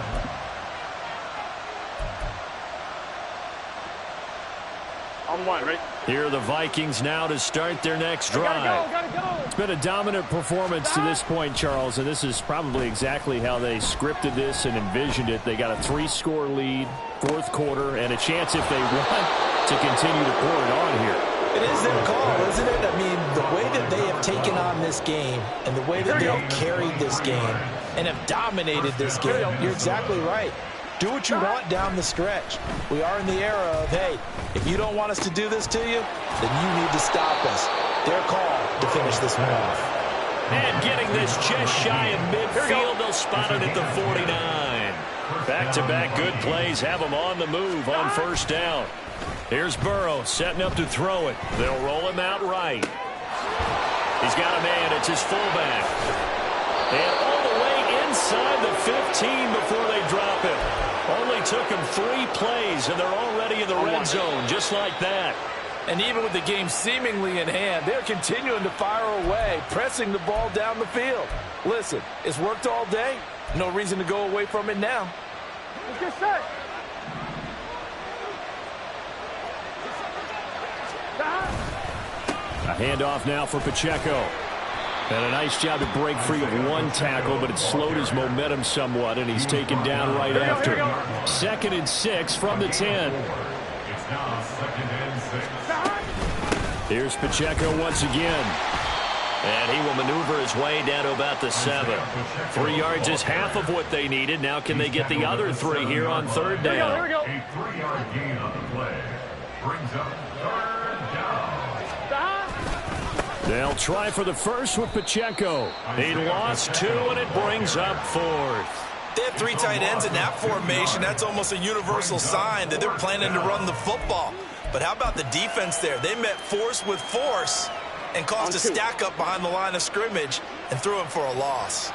On one, right? Here are the Vikings now to start their next drive. Gotta go. It's been a dominant performance to this point, Charles, and this is probably exactly how they scripted this and envisioned it. They got a 3-score lead, 4th quarter, and a chance if they want to continue to pour it on here. It is their call, isn't it? I mean, the way that they have taken on this game and the way that they have carried this game and have dominated this game, you're exactly right. Do what you want down the stretch. We are in the era of, hey, if you don't want us to do this to you, then you need to stop us. Their call to finish this one off. And getting this just shy of midfield, they'll spot it at the 49. Back-to-back good plays have them on the move on first down. Here's Burrow setting up to throw it. They'll roll him out right. He's got a man. It's his fullback. And all the way inside the 15 before they drop him. Only took him 3 plays, and they're already in the red zone, just like that. And even with the game seemingly in hand, they're continuing to fire away, pressing the ball down the field. Listen, it's worked all day. No reason to go away from it now. Let's get set. A handoff now for Pacheco. And a nice job to break free of 1 tackle, but it slowed his momentum somewhat, and he's taken down right after. 2nd and 6 from the 10. It's now 2nd and 6. Here's Pacheco once again. And he will maneuver his way down to about the 7. 3 yards is half of what they needed. Now can they get the other 3 here on 3rd down? Here we go. A 3-yard gain on the play brings up 3rd down. They'll try for the first with Pacheco. He lost 2, and it brings up 4th. They have 3 tight ends in that formation. That's almost a universal sign that they're planning to run the football. But how about the defense there? They met force with force and caused a stack up behind the line of scrimmage and threw him for a loss.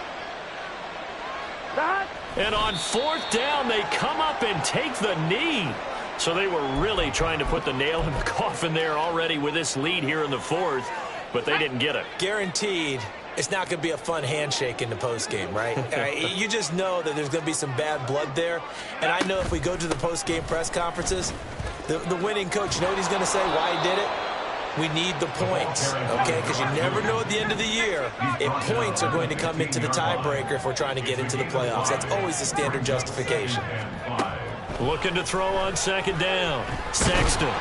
And on 4th down, they come up and take the knee. So they were really trying to put the nail in the coffin there already with this lead here in the 4th, but they didn't get it. Guaranteed, it's not going to be a fun handshake in the postgame, right? You just know that there's going to be some bad blood there. And I know if we go to the postgame press conferences, the winning coach, you know what he's going to say, why he did it? We need the points, okay? Because you never know at the end of the year if points are going to come into the tiebreaker if we're trying to get into the playoffs. That's always the standard justification. Looking to throw on 2nd down. Sexton.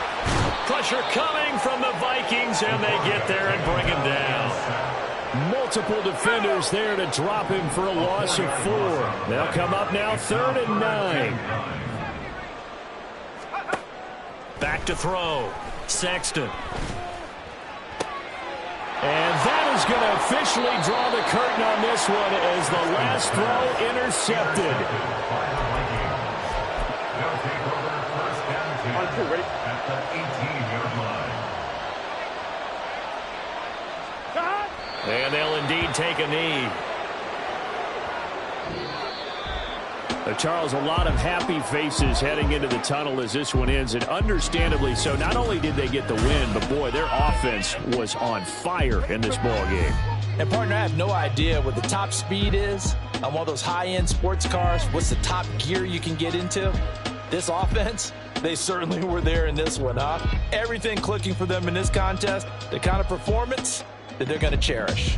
Pressure coming from the Vikings, and they get there and bring him down. Multiple defenders there to drop him for a loss of 4. They'll come up now 3rd and 9. Back to throw. Sexton. And that is going to officially draw the curtain on this one as the last throw intercepted. On 2, ready? At the 18-yard line. And they'll indeed take a knee. Charles, a lot of happy faces heading into the tunnel as this one ends, and understandably so. Not only did they get the win, but, boy, their offense was on fire in this ball game. And, partner, I have no idea what the top speed is on one of those high-end sports cars. What's the top gear you can get into? This offense, they certainly were there in this one, huh? Everything clicking for them in this contest, the kind of performance that they're going to cherish.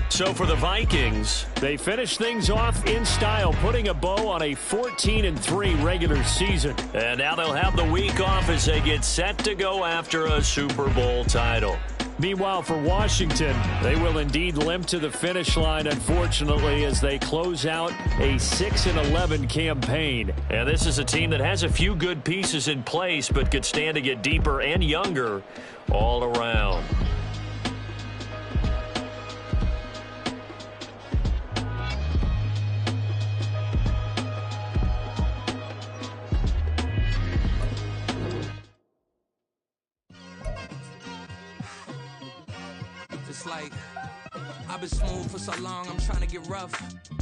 So for the Vikings, they finish things off in style, putting a bow on a 14-3 regular season. And now they'll have the week off as they get set to go after a Super Bowl title. Meanwhile, for Washington, they will indeed limp to the finish line, unfortunately, as they close out a 6-11 campaign. And this is a team that has a few good pieces in place, but could stand to get deeper and younger all around. It's like, I've been smooth for so long, I'm trying to get rough.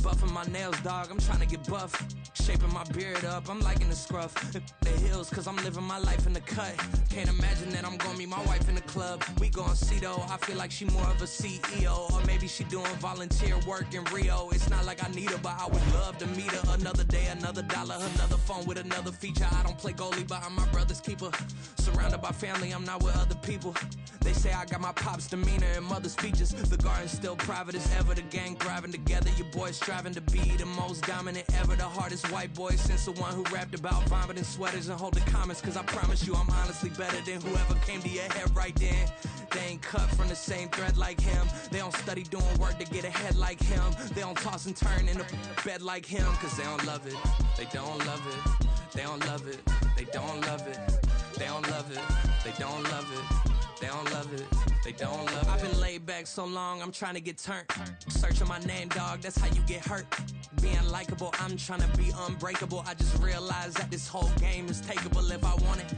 Buffing my nails, dog, I'm trying to get buff. Shaping my beard up, I'm liking the scruff. The hills, cause I'm living my life in the cut. Can't imagine that I'm gonna meet my wife in the club. We gon' see though, I feel like she more of a CEO. Or maybe she doing volunteer work in Rio. It's not like I need her, but I would love to meet her. Another day, another dollar, another phone with another feature. I don't play goalie, but I'm my brother's keeper. Surrounded by family, I'm not with other people. They say I got my pop's demeanor and mother's features. The garden's still private as ever, the gang thriving together. Your boys striving to be the most dominant ever. The hardest white boy since the one who rapped about vomiting sweaters and holding comments. Cause I promise you I'm honestly better than whoever came to your head right then. They ain't cut from the same thread like him. They don't study doing work to get ahead like him. They don't toss and turn in the bed like him. Cause they don't love it, they don't love it. They don't love it, they don't love it. They don't love it, they don't love it. They don't love it, they don't love it. I've been laid back so long, I'm trying to get turned. Searching my name, dog, that's how you get hurt. Being likable, I'm trying to be unbreakable. I just realized that this whole game is takeable if I want it.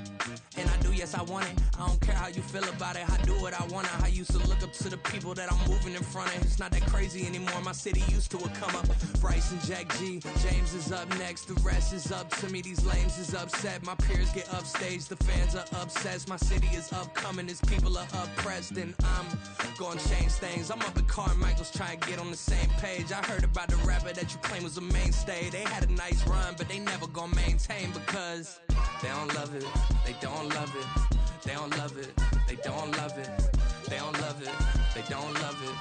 And I do, yes, I want it. I don't care how you feel about it, I do what I want. I used to look up to the people that I'm moving in front of. It's not that crazy anymore, my city used to a come up. Bryce and Jack G, James is up next. The rest is up to me, these lames is upset. My peers get upstage, the fans are obsessed. My city is upcoming, his people are oppressed. And I'm gonna change things. I'm up at Carmichael's trying to get on the same page. I heard about the rapper that you claim was a mainstay. They had a nice run, but they never gonna maintain because they don't love it, they don't love it, they don't love it, they don't love it, they don't love it, they don't love it,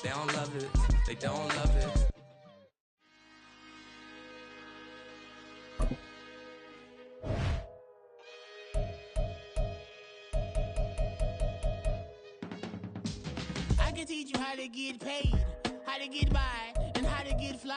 they don't love it, they don't love it. I can teach you how to get paid, how to get by, and how to get fly.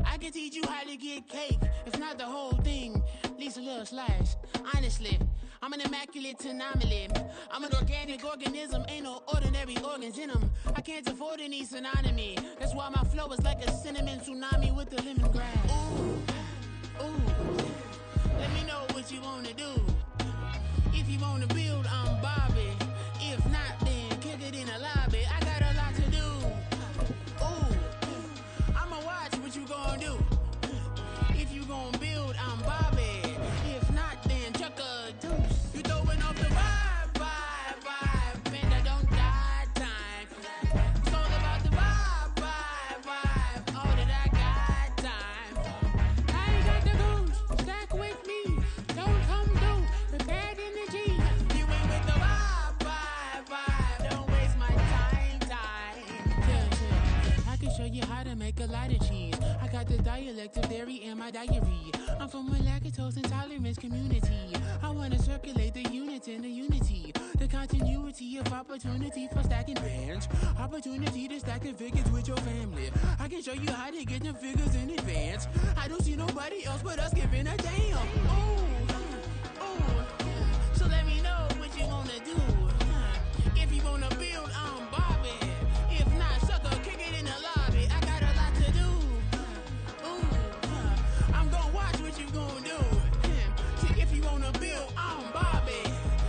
I can teach you how to get cake, if not the whole thing, at least a little slice. Honestly, I'm an immaculate anomaly. I'm an organic organism, ain't no ordinary organs in them. I can't afford any synonymy. That's why my flow is like a cinnamon tsunami with the lemongrass. Ooh, ooh, let me know what you wanna do. If you wanna build, I'm Bobby. If not, then kick it in the lobby. I got a lot to do. Ooh, I'ma watch what you gonna do. If you gonna build, I'm Bobby. If not, then chuck a deuce. You throwing off the vibe, vibe, vibe. Man, I don't die time. It's all about the vibe, vibe, vibe. All that I got time. I ain't got the goose. Stack with me. Don't come through with bad energy. You ain't with the vibe, vibe, vibe. Don't waste my time. Yeah. I can show you how to make a lot of cheese. I got the dialect of dairy in my diary. I'm from a lactose intolerance community. I wanna circulate the units and the unity. The continuity of opportunity for stacking bands. Opportunity to stack the figures with your family. I can show you how to get the figures in advance. I don't see nobody else but us giving a damn. Ooh, ooh. So let me know what you wanna do. If you wanna build, I'm Bobby. If not, sucker, kick it in the lobby. I got a lot to do. Ooh, I'm gonna watch what you gonna do. See, if you wanna build, I'm Bobby.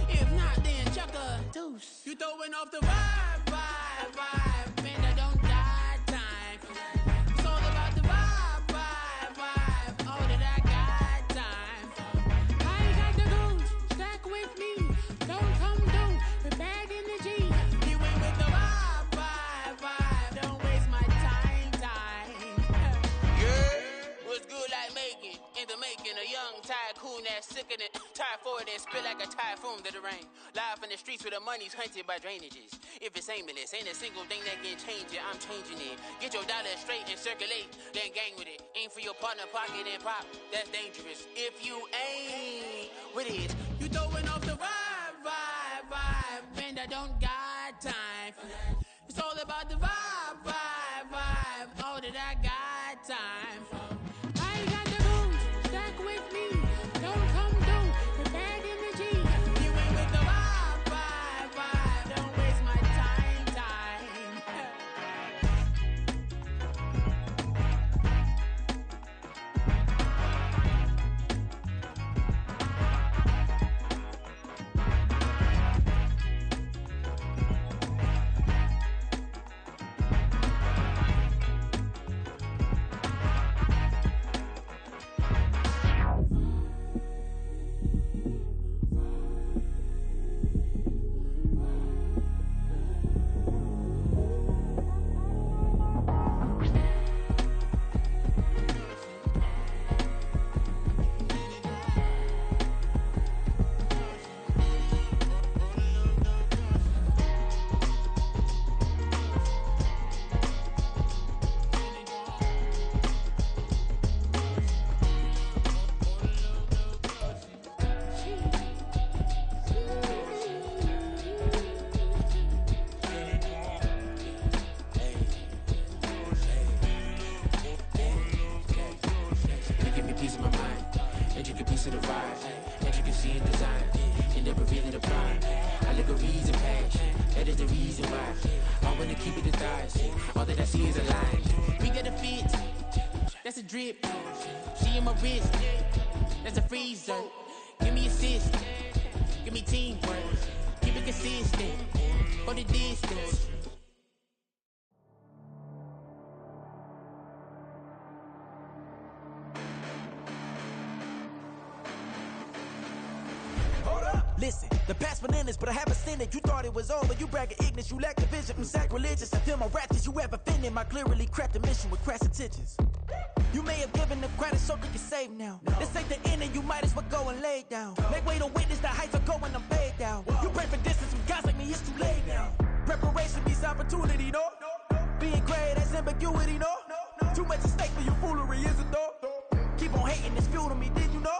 If not, then chuck a deuce. You throwing off the vibe, vibe, vibe. Man, I don't die time. It's all about the vibe. cool ass sicker than tired for it and spit like a typhoon to the rain. Live in the streets where the money's hunted by drainages. If it's aimless, ain't a single thing that can change it. I'm changing it. Get your dollar straight and circulate, then gang with it. Aim for your partner pocket and pop. That's dangerous. If you ain't with it, you throwing off the vibe, and I don't got time for that. It's all about the vibe. All that I got time for. I ain't got the booze, stack with me. Don't come through with bad energy. You ain't with the vibe. Don't waste my time. Drip, she in my wrist, that's a freezer. Give me assist, give me teamwork, keep it consistent, for the distance. Listen, the past bananas, but I haven't seen it. You thought it was over, you bragging ignorance, you lack the vision from sacrilegious. I feel my raptors, you have offended my clearly crafted mission with crass intentions. You may have given them credit so they can save now. This ain't the end and you might as well go and lay down. Make way to witness the heights are going, I'm paid down. You pray for distance with guys like me, it's too late now. Preparation means opportunity, no? Being great as ambiguity, no? Too much at stake for your foolery, is it though? Keep on hating, it's fuel to me, did you know?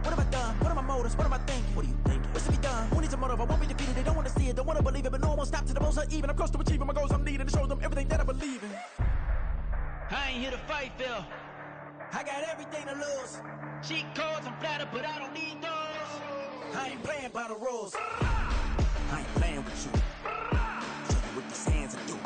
What have I done? What are my motives? What am I thinking? What are you thinking? What's to be done? Who needs a motive? I won't be defeated. They don't want to see it, don't want to believe it, but no one will stop to the most even. I'm close to achieving my goals. I'm needing to show them everything that I believe in. I ain't here to fight, Phil. I got everything to lose. Cheat codes, I'm flattered, but I don't need those. I ain't playing by the rules. I ain't playing with you. Show you what these hands are doing.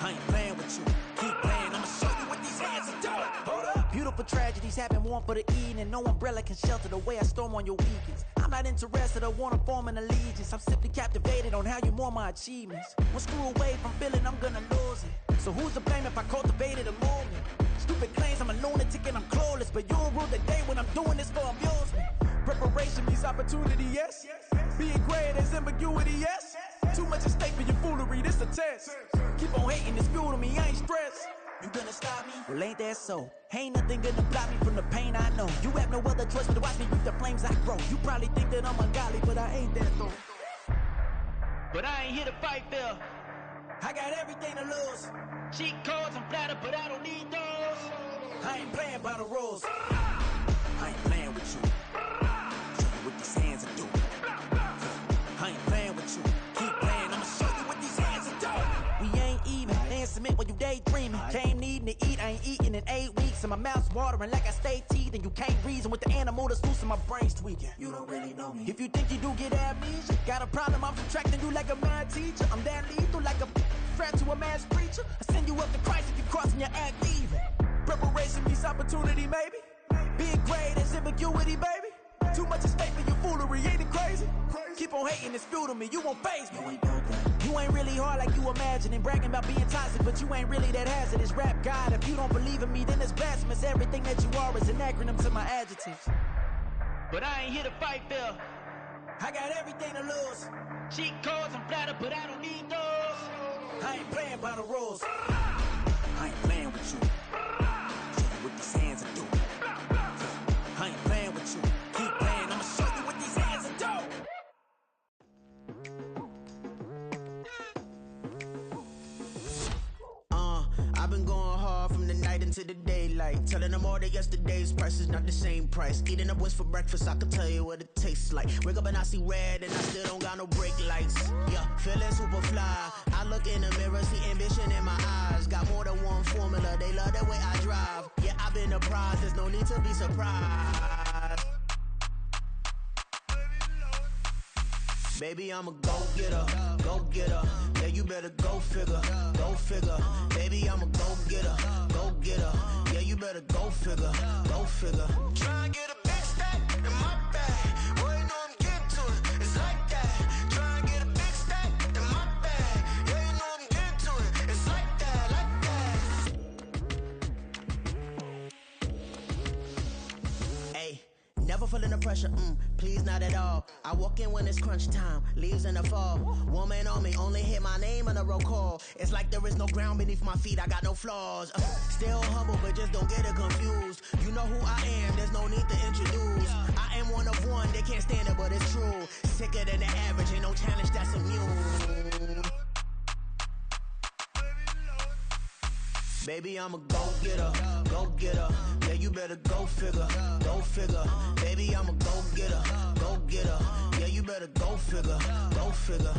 I ain't playing with you. Keep playing, I'ma show you what these hands are doing. Hold up. Beautiful tragedies happen, one for the evening. No umbrella can shelter the way I storm on your weekends. I'm not interested, I wanna form an allegiance. I'm simply captivated on how you more my achievements. One screw away from feeling I'm gonna lose it. So who's to blame if I cultivated a movement? Stupid claims I'm a lunatic and I'm clueless, but you'll rule the day when I'm doing this for amusement. Preparation means opportunity, yes. Being great as ambiguity, yes. Too much at stake for your foolery, this a test. Keep on hating, it's fuel to me, I ain't stressed. You gonna stop me? Well, ain't that so? Ain't nothing gonna block me from the pain I know. You have no other choice but to watch me reap the flames I grow. You probably think that I'm ungodly, but I ain't that though. But I ain't here to fight, Phil. I got everything to lose. Cheat codes, I'm flattered, but I don't need those. I ain't playing by the rules. I ain't playing with you. Show you what these hands are doing. I ain't playing with you. Keep playing, I'ma show you what these hands are doing. We ain't even. They ain't submit when you daydreaming. Came needing to eat, I ain't eating in 8 weeks. And my mouth's watering like I stay teeth. And you can't reason with the animal that's loose and my brain's tweaking. You don't really know me. If you think you do get amnesia, got a problem, I'm subtracting you like a mad teacher. I'm that lethal like a threat to a mass preacher. I send you up to Christ if you crossing your act evil. Preparation means opportunity, maybe. Being great is ambiguity, baby. Too much at stake for your foolery, ain't it crazy? Keep on hating, it's fuel to me, you won't faze me. You ain't really hard like you imagining. Bragging about being toxic, but you ain't really that hazardous. Rap God, if you don't believe in me, then it's blasphemous. Everything that you are is an acronym to my adjectives. But I ain't here to fight, Phil. I got everything to lose. Cheat codes, I'm flattered, but I don't need those. I ain't playing by the rules. I ain't playing with you. Show you what these hands are doing. I ain't playing into the daylight. Telling them all that yesterday's price is not the same price. Eating up what's for breakfast, I can tell you what it tastes like. Wake up and I see red and I still don't got no brake lights. Yeah, feeling super fly. I look in the mirror, see ambition in my eyes. Got more than one formula, they love the way I drive. Yeah, I've been a prize, there's no need to be surprised. Baby, I'm a go-getter, go-getter. Yeah, you better go figure, go figure. Baby, I'm a go-getter, go-getter. Yeah, you better go figure, go figure. Try and get a big stack in my bag. Boy, you know I'm getting to it, it's like that. Try and get a big stack in my bag. Yeah, you know I'm getting to it, it's like that, like that. Hey. Never feeling the pressure, please not at all. I walk in when it's crunch time, leaves in the fall. Woman on me, only hit my name on a roll call. It's like there is no ground beneath my feet, I got no flaws. Still humble, but just don't get it confused. You know who I am, there's no need to introduce. I am one of one, they can't stand it, but it's true. Sicker than the average, ain't no challenge that's immune. Baby, I'm a go-getter, go-getter. Yeah, you better go figure, go figure. Baby, I'm a go-getter, go-getter. Yeah, you better go figure, go figure.